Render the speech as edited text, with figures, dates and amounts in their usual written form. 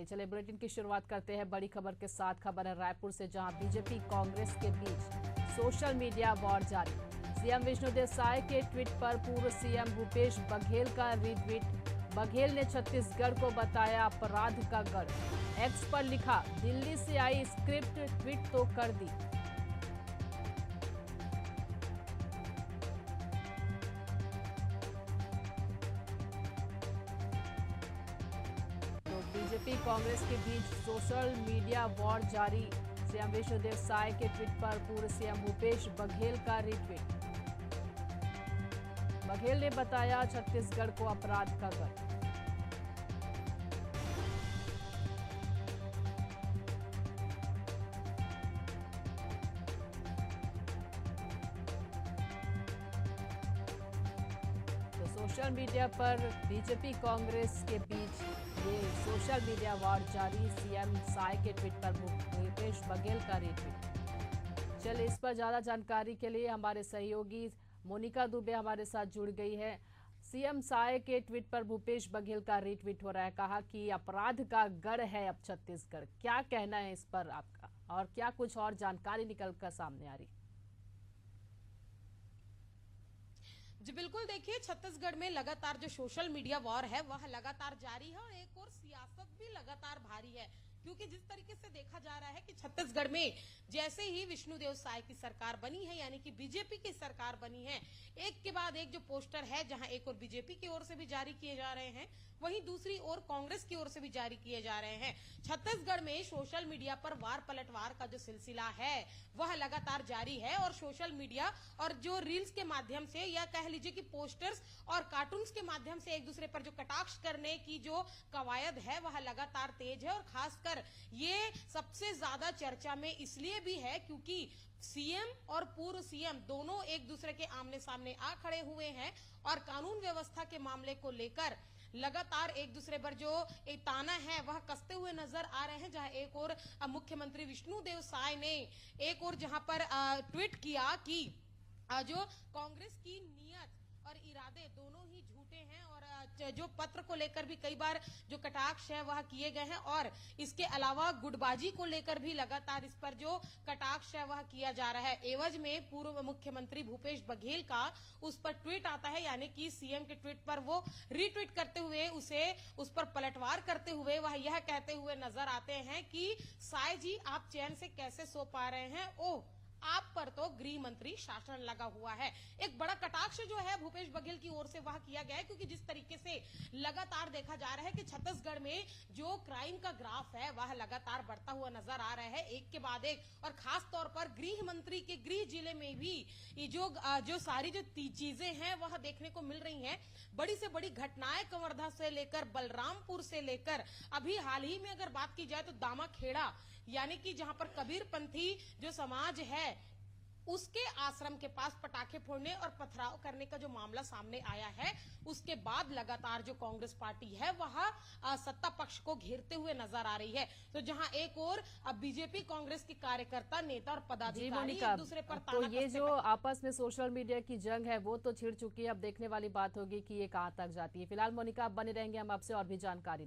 जानकारी। चले बुलेटिन की शुरुआत करते हैं बड़ी खबर के साथ। खबर है रायपुर से, जहां बीजेपी कांग्रेस के बीच सोशल मीडिया वॉर जारी। सीएम विष्णुदेव साय के ट्वीट पर पूर्व सीएम भूपेश बघेल का रीट्वीट। बघेल ने छत्तीसगढ़ को बताया अपराध का गढ़। एक्स पर लिखा, दिल्ली से आई स्क्रिप्ट ट्वीट तो कर दी। बीजेपी कांग्रेस के बीच सोशल मीडिया वॉर जारी। सीएम विष्णुदेव साय के ट्वीट पर पूर्व सीएम भूपेश बघेल का रीट्वीट। बघेल ने बताया छत्तीसगढ़ को अपराध का गढ़। तो सोशल मीडिया पर बीजेपी कांग्रेस के बीच ये सोशल मीडिया वॉर जारी। सीएम साय के ट्वीट पर भूपेश बघेल का रीट्वीट। चलिए, इस पर ज्यादा जानकारी के लिए हमारे सहयोगी मोनिका दुबे हमारे साथ जुड़ गई है। सीएम साय के ट्वीट पर भूपेश बघेल का रीट्वीट हो रहा है। कहा कि अपराध का गढ़ है अब छत्तीसगढ़। क्या कहना है इस पर आपका, और क्या कुछ और जानकारी निकल कर सामने आ रही? जी बिल्कुल, देखिए छत्तीसगढ़ में लगातार जो सोशल मीडिया वॉर है वह लगातार जारी है, और एक और सियासत भी लगातार भारी है, क्योंकि जिस तरीके से देखा जा रहा है कि छत्तीसगढ़ में जैसे ही विष्णुदेव साय की सरकार बनी है, यानी कि बीजेपी की सरकार बनी है, एक के बाद एक जो पोस्टर है, जहां एक और बीजेपी की ओर से भी जारी किए जा रहे हैं, वहीं दूसरी ओर कांग्रेस की ओर से भी जारी किए जा रहे हैं। छत्तीसगढ़ में सोशल मीडिया पर वार पलटवार का जो सिलसिला है वह लगातार जारी है, और सोशल मीडिया और जो रील्स के माध्यम से, या कह लीजिए कि पोस्टर्स और कार्टून्स के माध्यम से एक दूसरे पर जो कटाक्ष करने की जो कवायद है वह लगातार तेज है। और खासकर ये सबसे ज्यादा चर्चा में इसलिए भी है क्योंकि सीएम और पूर्व सीएम दोनों एक दूसरे के आमने सामने आ खड़े हुए हैं, और कानून व्यवस्था के मामले को लेकर लगातार एक दूसरे पर जो एक ताना है वह कसते हुए नजर आ रहे हैं। जहां एक और मुख्यमंत्री विष्णुदेव साय ने एक और जहां पर ट्वीट किया कि जो कांग्रेस की नीयत और इरादे दोनों ही झूठे हैं, और जो पत्र को लेकर भी कई बार जो कटाक्ष है वह किए गए हैं, और इसके अलावा गुटबाजी को लेकर भी लगातार इस पर जो कटाक्ष है वह किया जा रहा है। एवज में पूर्व मुख्यमंत्री भूपेश बघेल का उस पर ट्वीट आता है, यानी कि सीएम के ट्वीट पर वो रीट्वीट करते हुए उस पर पलटवार करते हुए वह यह कहते हुए नजर आते हैं कि साय जी, आप चैन से कैसे सो पा रहे हैं, ओह आप पर तो गृह मंत्री शासन लगा हुआ है। एक बड़ा कटाक्ष जो है भूपेश बघेल की ओर से वह किया गया है, क्योंकि जिस तरीके से लगातार देखा जा रहा है कि छत्तीसगढ़ में जो क्राइम का ग्राफ है वह लगातार बढ़ता हुआ नजर आ रहा है, एक के बाद एक। और खास तौर पर गृह मंत्री के गृह जिले में भी ये जो सारी जो चीजें हैं वह देखने को मिल रही हैं। बड़ी से बड़ी घटनाएं कवर्धा से लेकर बलरामपुर से लेकर अभी हाल ही में अगर बात की जाए तो दामाखेड़ा, यानी कि जहां पर कबीरपंथी जो समाज है उसके आश्रम के पास पटाखे फोड़ने और पथराव करने का जो मामला सामने आया है, उसके बाद लगातार जो कांग्रेस पार्टी है वह सत्ता पक्ष को घेरते हुए नजर आ रही है। तो जहां एक और बीजेपी कांग्रेस के कार्यकर्ता, नेता और पदाधिकारी एक दूसरे पर ताना तो ये जो आपस में सोशल मीडिया की जंग है वो तो छिड़ चुकी है। अब देखने वाली बात होगी कि ये कहां तक जाती है। फिलहाल मोनिका, आप बने रहेंगे, हम आपसे और भी जानकारी